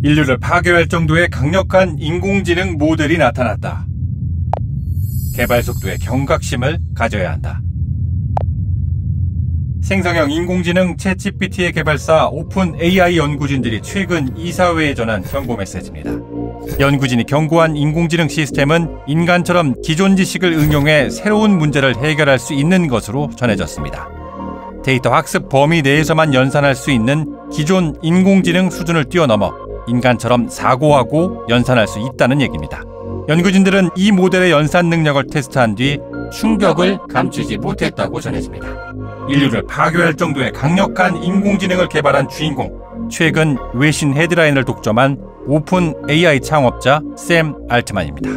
인류를 파괴할 정도의 강력한 인공지능 모델이 나타났다. 개발 속도에 경각심을 가져야 한다. 생성형 인공지능 챗GPT의 개발사 오픈 AI 연구진들이 최근 이사회에 전한 경고 메시지입니다. 연구진이 경고한 인공지능 시스템은 인간처럼 기존 지식을 응용해 새로운 문제를 해결할 수 있는 것으로 전해졌습니다. 데이터 학습 범위 내에서만 연산할 수 있는 기존 인공지능 수준을 뛰어넘어 인간처럼 사고하고 연산할 수 있다는 얘기입니다. 연구진들은 이 모델의 연산 능력을 테스트한 뒤 충격을 감추지 못했다고 전해집니다. 인류를 파괴할 정도의 강력한 인공지능을 개발한 주인공, 최근 외신 헤드라인을 독점한 오픈 AI 창업자 샘 알트만입니다.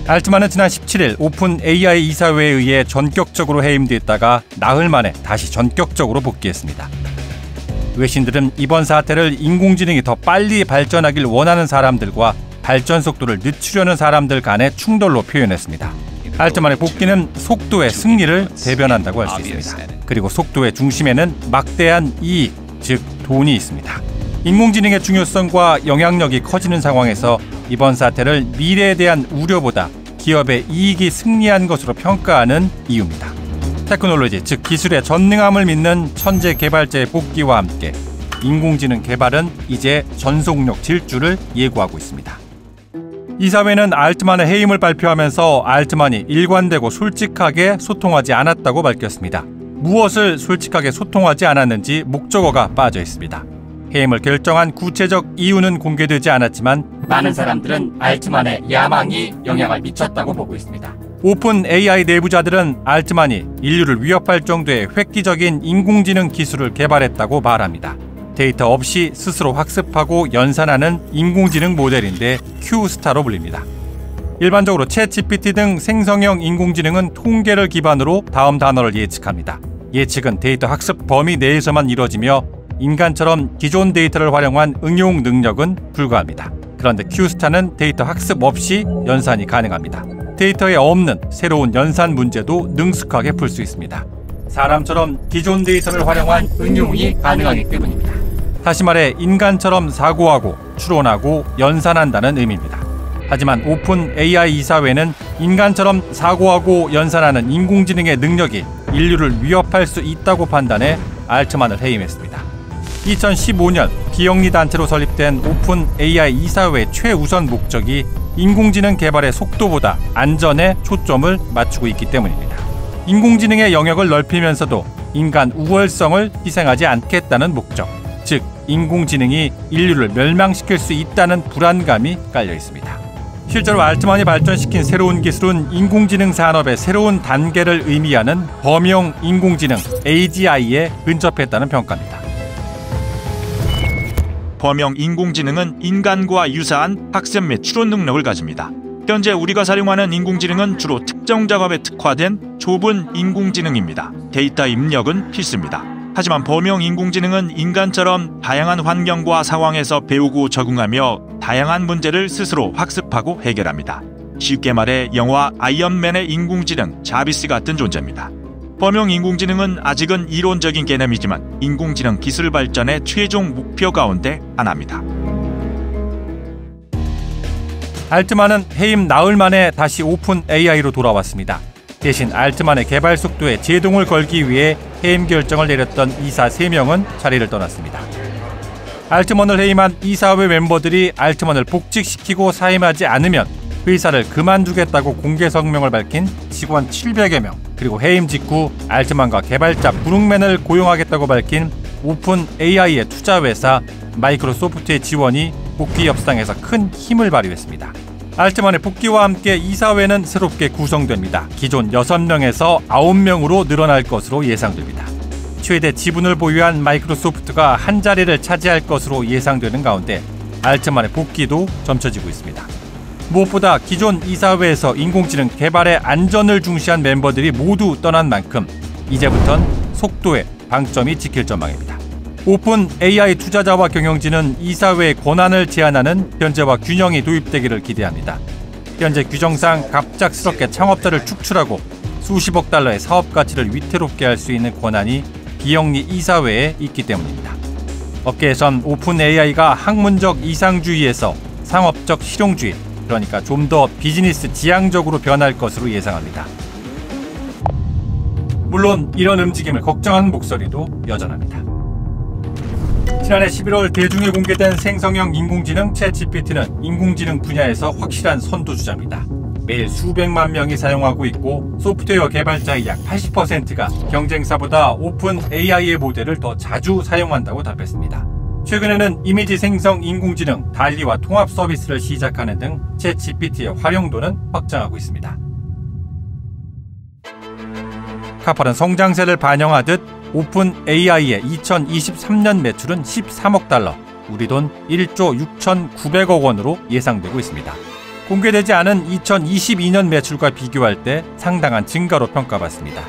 알트만은 지난 17일 오픈 AI 이사회에 의해 전격적으로 해임됐다가 나흘 만에 다시 전격적으로 복귀했습니다. 외신들은 이번 사태를 인공지능이 더 빨리 발전하길 원하는 사람들과 발전 속도를 늦추려는 사람들 간의 충돌로 표현했습니다. 알트만의 복귀는 속도의 승리를 대변한다고 할 수 있습니다. 그리고 속도의 중심에는 막대한 이익, 즉 돈이 있습니다. 인공지능의 중요성과 영향력이 커지는 상황에서 이번 사태를 미래에 대한 우려보다 기업의 이익이 승리한 것으로 평가하는 이유입니다. 테크놀로지, 즉 기술의 전능함을 믿는 천재 개발자의 복귀와 함께 인공지능 개발은 이제 전속력 질주를 예고하고 있습니다. 이사회는 알트만의 해임을 발표하면서 알트만이 일관되고 솔직하게 소통하지 않았다고 밝혔습니다. 무엇을 솔직하게 소통하지 않았는지 목적어가 빠져 있습니다. 해임을 결정한 구체적 이유는 공개되지 않았지만 많은 사람들은 알트만의 야망이 영향을 미쳤다고 보고 있습니다. 오픈 AI 내부자들은 알트만이 인류를 위협할 정도의 획기적인 인공지능 기술을 개발했다고 말합니다. 데이터 없이 스스로 학습하고 연산하는 인공지능 모델인데 Q스타로 불립니다. 일반적으로 챗GPT 등 생성형 인공지능은 통계를 기반으로 다음 단어를 예측합니다. 예측은 데이터 학습 범위 내에서만 이루어지며 인간처럼 기존 데이터를 활용한 응용 능력은 불가합니다. 그런데 Q스타는 데이터 학습 없이 연산이 가능합니다. 데이터에 없는 새로운 연산 문제도 능숙하게 풀 수 있습니다. 사람처럼 기존 데이터를 활용한 응용이 가능하기 때문입니다. 다시 말해 인간처럼 사고하고 추론하고 연산한다는 의미입니다. 하지만 오픈 AI 이사회는 인간처럼 사고하고 연산하는 인공지능의 능력이 인류를 위협할 수 있다고 판단해 알트만을 해임했습니다. 2015년 비영리 단체로 설립된 오픈 AI 이사회의 최우선 목적이 인공지능 개발의 속도보다 안전에 초점을 맞추고 있기 때문입니다. 인공지능의 영역을 넓히면서도 인간 우월성을 희생하지 않겠다는 목적, 즉 인공지능이 인류를 멸망시킬 수 있다는 불안감이 깔려 있습니다. 실제로 알트만이 발전시킨 새로운 기술은 인공지능 산업의 새로운 단계를 의미하는 범용 인공지능 AGI에 근접했다는 평가입니다. 범용 인공지능은 인간과 유사한 학습 및 추론 능력을 가집니다. 현재 우리가 사용하는 인공지능은 주로 특정 작업에 특화된 좁은 인공지능입니다. 데이터 입력은 필수입니다. 하지만 범용 인공지능은 인간처럼 다양한 환경과 상황에서 배우고 적응하며 다양한 문제를 스스로 학습하고 해결합니다. 쉽게 말해 영화 아이언맨의 인공지능 자비스 같은 존재입니다. 범용 인공지능은 아직은 이론적인 개념이지만 인공지능 기술 발전의 최종 목표 가운데 하나입니다. 알트만은 해임 나흘 만에 다시 오픈 AI로 돌아왔습니다. 대신 알트만의 개발 속도에 제동을 걸기 위해 해임 결정을 내렸던 이사 3명은 자리를 떠났습니다. 알트만을 해임한 이사회 멤버들이 알트만을 복직시키고 사임하지 않으면 회사를 그만두겠다고 공개 성명을 밝힌 직원 700여 명, 그리고 해임 직후 알트만과 개발자 브룩맨을 고용하겠다고 밝힌 오픈 AI의 투자회사 마이크로소프트의 지원이 복귀 협상에서 큰 힘을 발휘했습니다. 알트만의 복귀와 함께 이사회는 새롭게 구성됩니다. 기존 6명에서 9명으로 늘어날 것으로 예상됩니다. 최대 지분을 보유한 마이크로소프트가 한 자리를 차지할 것으로 예상되는 가운데 알트만의 복귀도 점쳐지고 있습니다. 무엇보다 기존 이사회에서 인공지능 개발의 안전을 중시한 멤버들이 모두 떠난 만큼 이제부턴 속도에 방점이 찍힐 전망입니다. 오픈 AI 투자자와 경영진은 이사회의 권한을 제한하는 현재와 균형이 도입되기를 기대합니다. 현재 규정상 갑작스럽게 창업자를 축출하고 수십억 달러의 사업 가치를 위태롭게 할 수 있는 권한이 비영리 이사회에 있기 때문입니다. 업계에선 오픈 AI가 학문적 이상주의에서 상업적 실용주의, 그러니까 좀 더 비즈니스 지향적으로 변할 것으로 예상합니다. 물론 이런 움직임을 걱정하는 목소리도 여전합니다. 지난해 11월 대중에 공개된 생성형 인공지능 챗GPT는 인공지능 분야에서 확실한 선두주자입니다. 매일 수백만 명이 사용하고 있고 소프트웨어 개발자의 약 80%가 경쟁사보다 오픈 AI의 모델을 더 자주 사용한다고 답했습니다. 최근에는 이미지 생성 인공지능 달리와 통합 서비스를 시작하는 등 챗GPT의 활용도는 확장하고 있습니다. 카팔은 성장세를 반영하듯 오픈 AI의 2023년 매출은 13억 달러, 우리 돈 1조 6,900억 원으로 예상되고 있습니다. 공개되지 않은 2022년 매출과 비교할 때 상당한 증가로 평가받습니다.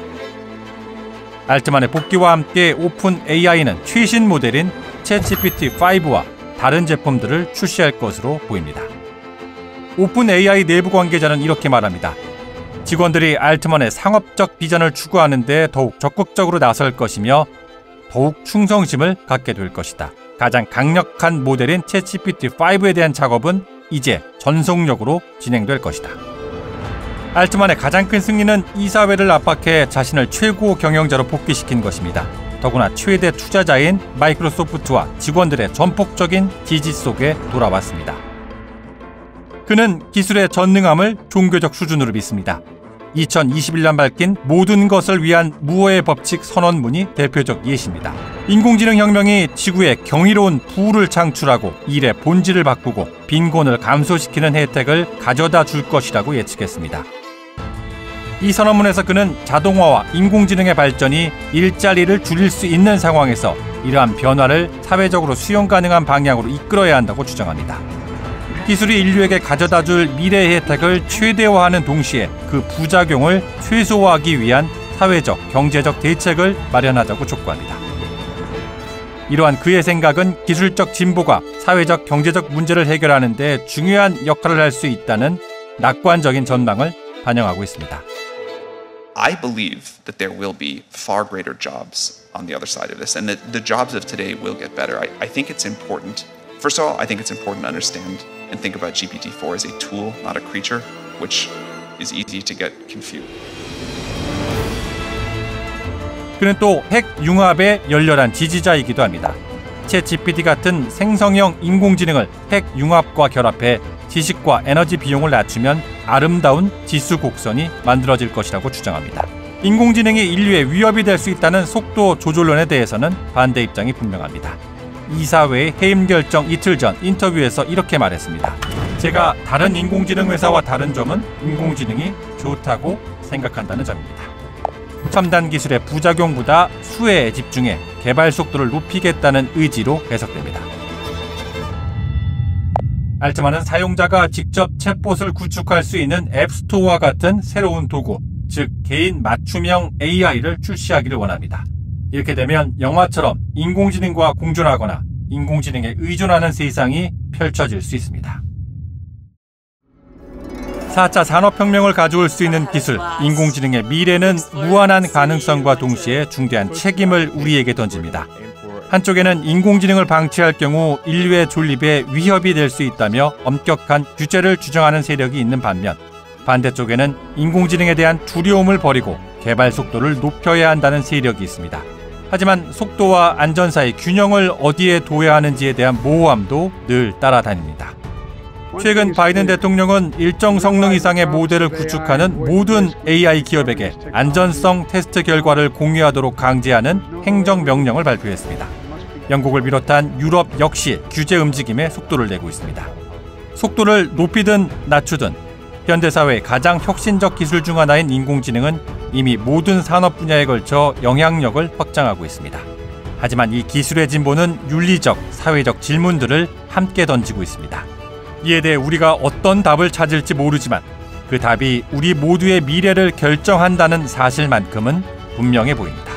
알트만의 복귀와 함께 오픈 AI는 최신 모델인 챗GPT-5와 다른 제품들을 출시할 것으로 보입니다. 오픈 AI 내부 관계자는 이렇게 말합니다. 직원들이 알트만의 상업적 비전을 추구하는 데 더욱 적극적으로 나설 것이며 더욱 충성심을 갖게 될 것이다. 가장 강력한 모델인 챗GPT-5에 대한 작업은 이제 전속력으로 진행될 것이다. 알트만의 가장 큰 승리는 이사회를 압박해 자신을 최고 경영자로 복귀시킨 것입니다. 더구나 최대 투자자인 마이크로소프트와 직원들의 전폭적인 지지 속에 돌아왔습니다. 그는 기술의 전능함을 종교적 수준으로 믿습니다. 2021년 밝힌 모든 것을 위한 무어의 법칙 선언문이 대표적 예시입니다. 인공지능 혁명이 지구에 경이로운 부를 창출하고 일의 본질을 바꾸고 빈곤을 감소시키는 혜택을 가져다 줄 것이라고 예측했습니다. 이 선언문에서 그는 자동화와 인공지능의 발전이 일자리를 줄일 수 있는 상황에서 이러한 변화를 사회적으로 수용 가능한 방향으로 이끌어야 한다고 주장합니다. 기술이 인류에게 가져다줄 미래의 혜택을 최대화하는 동시에 그 부작용을 최소화하기 위한 사회적, 경제적 대책을 마련하자고 촉구합니다. 이러한 그의 생각은 기술적 진보가 사회적, 경제적 문제를 해결하는 데 중요한 역할을 할 수 있다는 낙관적인 전망을 반영하고 있습니다. I believe that there will be far greater jobs on the other side of this, and that the jobs of today will get better. I think it's important. First of all, I think it's important to understand and think about GPT-4 as a tool, not a creature, which is easy to get confused. 그는 또 핵 융합의 열렬한 지지자이기도 합니다. 챗GPT 같은 생성형 인공지능을 핵 융합과 결합해 지식과 에너지 비용을 낮추면 아름다운 지수 곡선이 만들어질 것이라고 주장합니다. 인공지능이 인류의 위협이 될 수 있다는 속도 조절론에 대해서는 반대 입장이 분명합니다. 이사회의 해임 결정 이틀 전 인터뷰에서 이렇게 말했습니다. 제가 다른 인공지능 회사와 다른 점은 인공지능이 좋다고 생각한다는 점입니다. 첨단 기술의 부작용보다 수혜에 집중해 개발 속도를 높이겠다는 의지로 해석됩니다. 알트만은 사용자가 직접 챗봇을 구축할 수 있는 앱스토어와 같은 새로운 도구, 즉 개인 맞춤형 AI를 출시하기를 원합니다. 이렇게 되면 영화처럼 인공지능과 공존하거나 인공지능에 의존하는 세상이 펼쳐질 수 있습니다. 4차 산업혁명을 가져올 수 있는 기술, 인공지능의 미래는 무한한 가능성과 동시에 중대한 책임을 우리에게 던집니다. 한쪽에는 인공지능을 방치할 경우 인류의 존립에 위협이 될 수 있다며 엄격한 규제를 주장하는 세력이 있는 반면, 반대쪽에는 인공지능에 대한 두려움을 버리고 개발 속도를 높여야 한다는 세력이 있습니다. 하지만 속도와 안전 사이 균형을 어디에 둬야 하는지에 대한 모호함도 늘 따라다닙니다. 최근 바이든 대통령은 일정 성능 이상의 모델을 구축하는 모든 AI 기업에게 안전성 테스트 결과를 공유하도록 강제하는 행정명령을 발표했습니다. 영국을 비롯한 유럽 역시 규제 움직임에 속도를 내고 있습니다. 속도를 높이든 낮추든 현대사회의 가장 혁신적 기술 중 하나인 인공지능은 이미 모든 산업 분야에 걸쳐 영향력을 확장하고 있습니다. 하지만 이 기술의 진보는 윤리적, 사회적 질문들을 함께 던지고 있습니다. 이에 대해 우리가 어떤 답을 찾을지 모르지만 그 답이 우리 모두의 미래를 결정한다는 사실만큼은 분명해 보입니다.